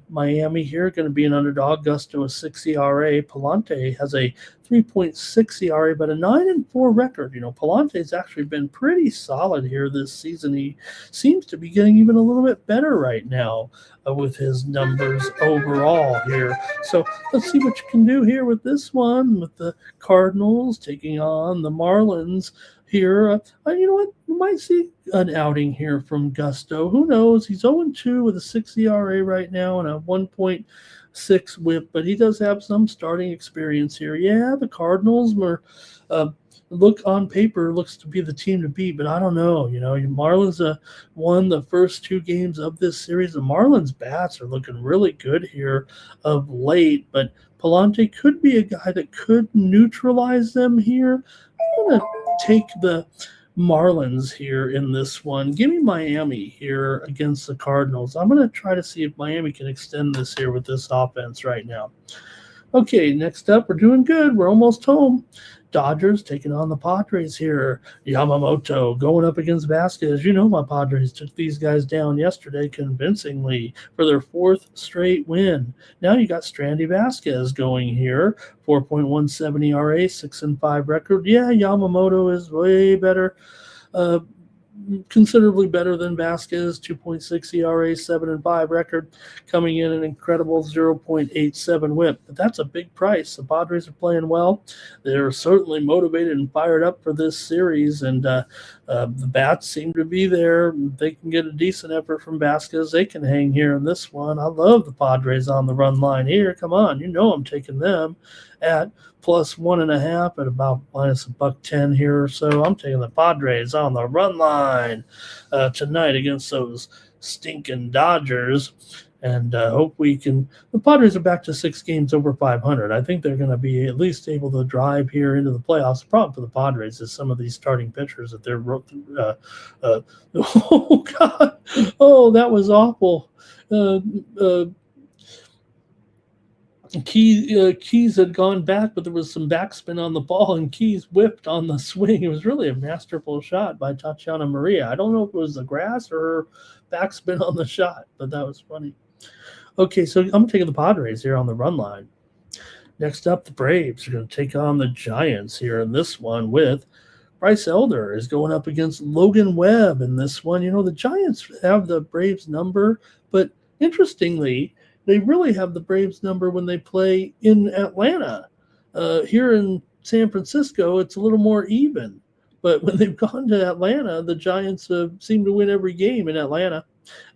Miami here going to be an underdog. Gusto a 6 ERA. Palante has a 3.6 ERA, but a 9-4 record. Palante's actually been pretty solid here this season. He seems to be getting even a little bit better right now with his numbers overall here. So let's see what you can do here with this one, with the Cardinals taking on the Marlins here. You know what? We might see an outing here from Gusto. Who knows? He's 0-2 with a 6 ERA right now and a 1.6 whip, but he does have some starting experience here. Yeah, the Cardinals were look on paper looks to be the team to beat, but I don't know. Marlins won the first 2 games of this series. The Marlins bats are looking really good here of late, but Palante could be a guy that could neutralize them here. I'm going to take the Marlins here in this one. Give me Miami here against the Cardinals. I'm going to try to see if Miami can extend this here with this offense right now. Okay, next up, we're doing good. We're almost home. Dodgers taking on the Padres here. Yamamoto going up against Vasquez. My Padres took these guys down yesterday convincingly for their 4th straight win. Now you got Strandy Vasquez going here. 4.17 ERA, 6-5 record. Yeah, Yamamoto is way better. Considerably better than Vasquez, 2.6 ERA, 7-5 record, coming in an incredible 0.87 whip. But that's a big price. The Padres are playing well. They're certainly motivated and fired up for this series, and the bats seem to be there. They can get a decent effort from Vasquez. They can hang here in this one. I love the Padres on the run line here. Come on, I'm taking them at plus 1.5 at about minus $1.10 here or so. I'm taking the Padres on the run line tonight against those stinking Dodgers, and hope we can. The Padres are back to 6 games over 500. I think they're going to be at least able to drive here into the playoffs. The problem for the Padres is some of these starting pitchers that they're oh God, oh, that was awful. Keys had gone back, but there was some backspin on the ball, and Keys whipped on the swing. It was really a masterful shot by Tatiana Maria. I don't know if it was the grass or her backspin on the shot, but that was funny. Okay, so I'm taking the Padres here on the run line. Next up, the Braves are going to take on the Giants here in this one with Bryce Elder is going up against Logan Webb in this one. The Giants have the Braves number, but interestingly, they really have the Braves number when they play in Atlanta. Here in San Francisco, it's a little more even. But when they've gone to Atlanta, the Giants seem to win every game in Atlanta.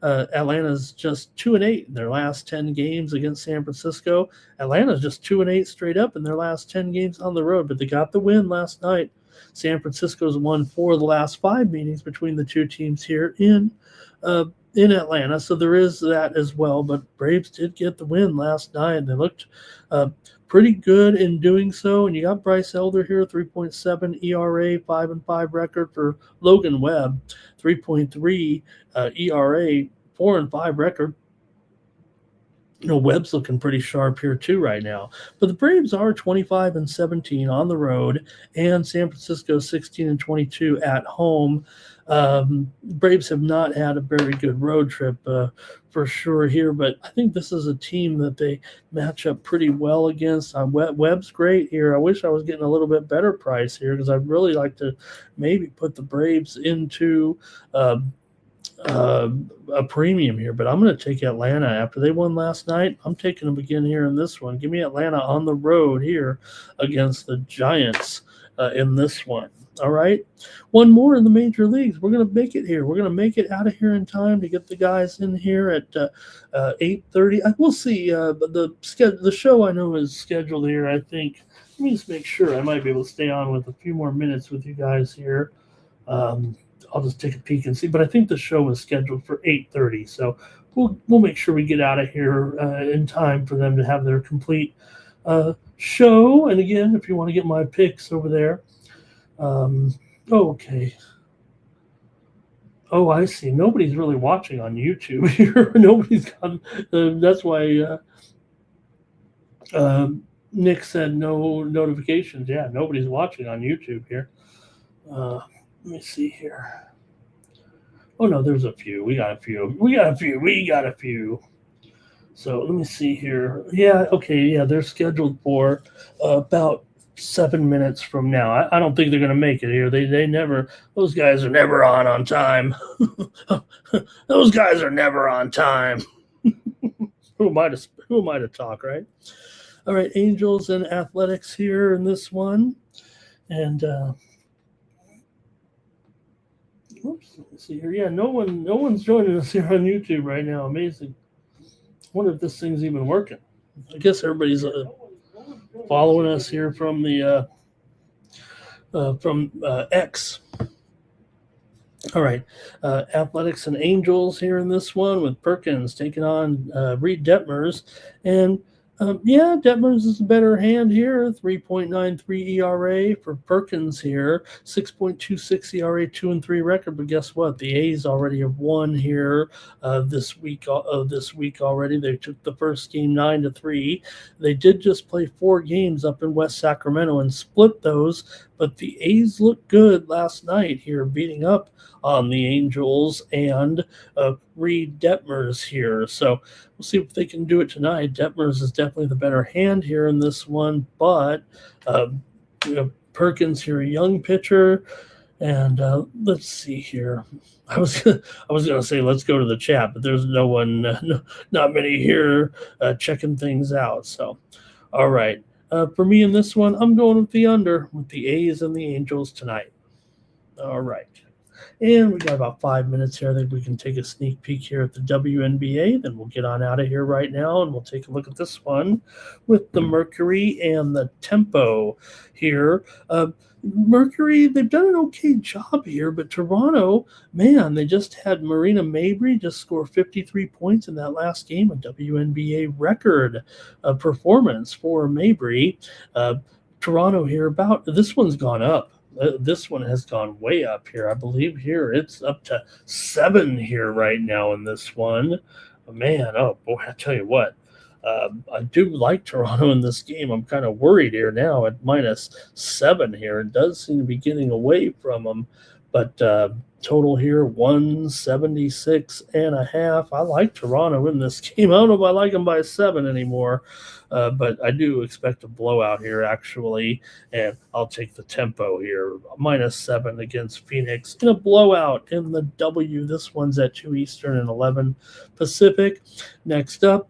Atlanta's just 2-8 in their last 10 games against San Francisco. Atlanta's just 2-8 straight up in their last 10 games on the road, but they got the win last night. San Francisco's won 4 of the last 5 meetings between the two teams here in in Atlanta, so there is that as well. But Braves did get the win last night. They looked uh, pretty good in doing so. And you got Bryce Elder here, 3.7 ERA, 5-5 record for Logan Webb, 3.3 ERA, 4-5 record. Webb's looking pretty sharp here too right now. But the Braves are 25-17 on the road, and San Francisco 16-22 at home. Braves have not had a very good road trip for sure here, but I think this is a team that they match up pretty well against. Webb's great here. I wish I was getting a little bit better price here because I'd really like to maybe put the Braves into a premium here, but I'm going to take Atlanta after they won last night. I'm taking them again here in this one. Give me Atlanta on the road here against the Giants in this one. All right, one more in the major leagues. We're going to make it here. We're going to make it out of here in time to get the guys in here at 8:30. We'll see. But the show I know is scheduled here. I think. Let me just make sure. I might be able to stay on with a few more minutes with you guys here. I'll just take a peek and see. But I think the show is scheduled for 8:30, so we'll make sure we get out of here in time for them to have their complete show. And again, if you want to get my picks over there, okay. Oh, I see. Nobody's really watching on YouTube here. Nobody's got. That's why Nick said no notifications. Yeah, nobody's watching on YouTube here. Let me see here. Oh, no, there's a few. We got a few. So let me see here. Yeah, okay, yeah, they're scheduled for about 7 minutes from now. I don't think they're going to make it here. They never – those guys are never on time. Those guys are never on time. Who am I to talk, right? All right, Angels and Athletics here in this one. And oops, let me see here. Yeah, no one's joining us here on YouTube right now. Amazing. I wonder if this thing's even working. I guess everybody's following us here from the X. All right, Athletics and Angels here in this one with Perkins taking on Reed Detmers. And yeah, Detmers is a better hand here, 3.93 ERA for Perkins here, 6.26 ERA, 2-3 record. But guess what? The A's already have won here this week already. They took the first game 9-3. They did just play 4 games up in West Sacramento and split those. But the A's looked good last night here, beating up on the Angels and Reed Detmers here. So we'll see if they can do it tonight. Detmers is definitely the better hand here in this one, but Perkins here, a young pitcher. And let's see here. I was gonna say let's go to the chat, but there's no one, not many here checking things out. So, all right. For me in this one, I'm going with the under with the A's and the Angels tonight. All right. And we got about 5 minutes here. I think we can take a sneak peek here at the WNBA. Then we'll get on out of here right now, and we'll take a look at this one with the Mercury and the Tempo here. Mercury, they've done an okay job here, but Toronto, man, they just had Marina Mabry just score 53 points in that last game, a WNBA record performance for Mabry. Toronto here, this one's gone up. This one has gone way up here. I believe here it's up to 7 here right now in this one. Man, oh boy, I tell you what. I do like Toronto in this game. I'm kind of worried here now at -7 here. It does seem to be getting away from them. But total here, 176.5. I like Toronto in this game. I don't know if I like them by 7 anymore. But I do expect a blowout here, actually. And I'll take the Tempo here. -7 against Phoenix in a blowout in the W. This one's at 2 Eastern and 11 Pacific. Next up,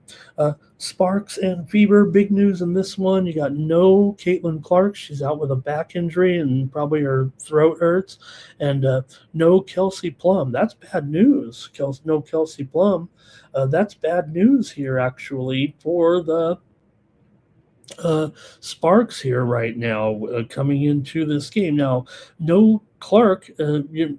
Sparks and Fever. Big news in this one. You got no Caitlin Clark. She's out with a back injury and probably her throat hurts. And no Kelsey Plum. That's bad news. No Kelsey Plum. That's bad news here, actually, for the Sparks here right now coming into this game. Now, no Clark.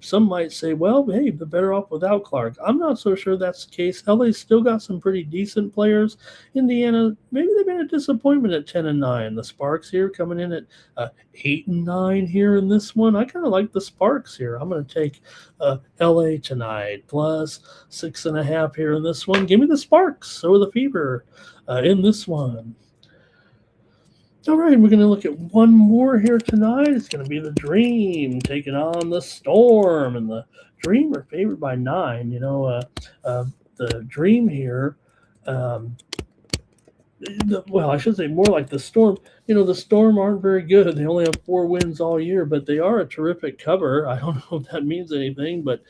Some might say, well, hey, they're better off without Clark. I'm not so sure that's the case. LA's still got some pretty decent players. Indiana, maybe they've been a disappointment at 10-9. The Sparks here coming in at 8-9 here in this one. I kind of like the Sparks here. I'm going to take LA tonight plus 6.5 here in this one. Give me the Sparks. So the Fever in this one. All right, we're going to look at one more here tonight. It's going to be the Dream taking on the Storm, and the Dream are favored by 9. The Dream here, well, I should say more like the Storm. The Storm aren't very good. They only have 4 wins all year, but they are a terrific cover. I don't know if that means anything, but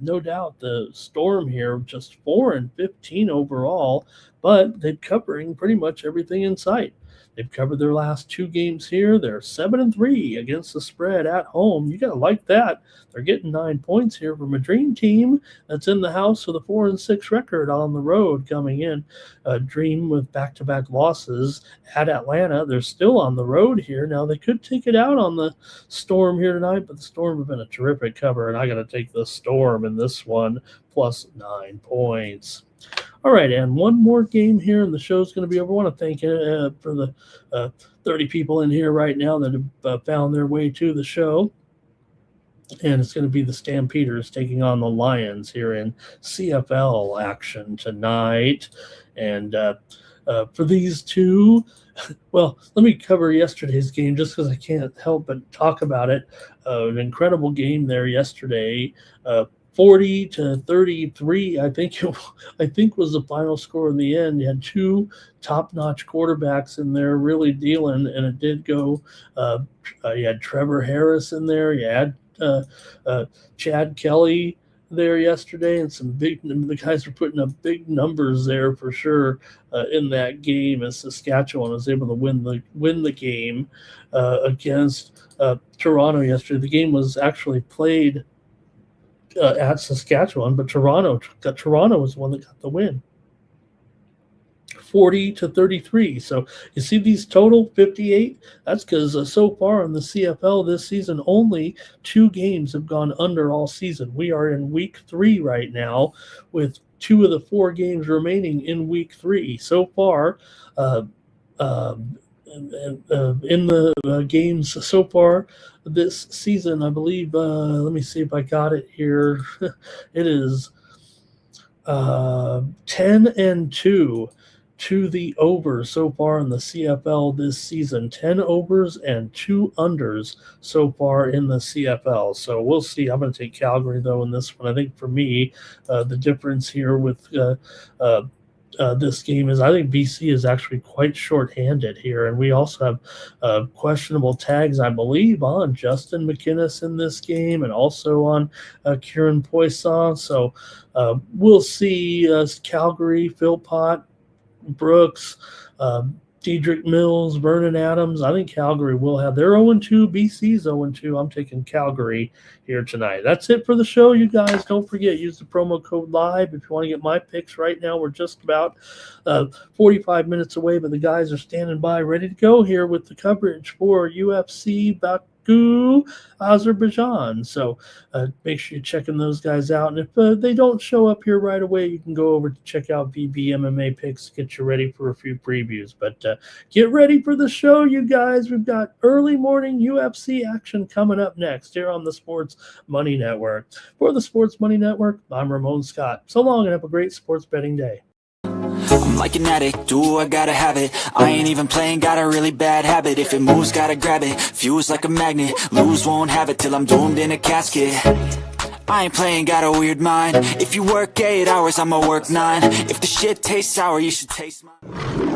no doubt the Storm here just 4-15 overall, but they're covering pretty much everything in sight. They've covered their last 2 games here. They're 7-3 against the spread at home. You got to like that. They're getting 9 points here from a Dream team that's in the house with a 4-6 record on the road coming in. Dream with back-to-back losses at Atlanta. They're still on the road here. Now, they could take it out on the Storm here tonight, but the Storm have been a terrific cover, and I got to take the Storm in this one plus 9 points. All right, and one more game here, and the show's going to be over. I want to thank for the 30 people in here right now that have found their way to the show. And it's going to be the Stampeders taking on the Lions here in CFL action tonight. And for these two, well, let me cover yesterday's game just because I can't help but talk about it. An incredible game there yesterday. 40-33, I think was the final score in the end. You had 2 top-notch quarterbacks in there really dealing, and it did go. You had Trevor Harris in there. You had Chad Kelly there yesterday, and the guys were putting up big numbers there for sure in that game. As Saskatchewan was able to win the game against Toronto yesterday. The game was actually played at Saskatchewan, but Toronto was the one that got the win. 40-33. So you see these total 58. That's because so far in the CFL this season, only 2 games have gone under all season. We are in week 3 right now, with 2 of the 4 games remaining in week 3 so far. In the games so far this season, I believe, let me see if I got it here. It is 10-2 to the over so far in the CFL this season. 10 overs and 2 unders so far in the CFL. So we'll see. I'm going to take Calgary, though, in this one. I think for me, the difference here with this game is I think BC is actually quite shorthanded here, and we also have questionable tags, I believe, on Justin McInnes in this game, and also on Kieran Poisson. So we'll see Calgary, Philpott, Brooks, Dedrick Mills, Vernon Adams. I think Calgary will have their 0-2. BC's 0-2. I'm taking Calgary here tonight. That's it for the show, you guys. Don't forget, use the promo code LIVE if you want to get my picks right now. We're just about 45 minutes away, but the guys are standing by ready to go here with the coverage for UFC Baku, Azerbaijan. So make sure you're checking those guys out. And if they don't show up here right away, you can go over to check out VB MMA Picks to get you ready for a few previews. But get ready for the show, you guys. We've got early morning UFC action coming up next here on the Sports Money Network. For the Sports Money Network, I'm Ramon Scott. So long, and have a great sports betting day. I'm like an addict, do I gotta have it. I ain't even playing, got a really bad habit. If it moves, gotta grab it, fuse like a magnet. Lose, won't have it till I'm doomed in a casket. I ain't playing, got a weird mind. If you work 8 hours, I'ma work 9. If the shit tastes sour, you should taste mine.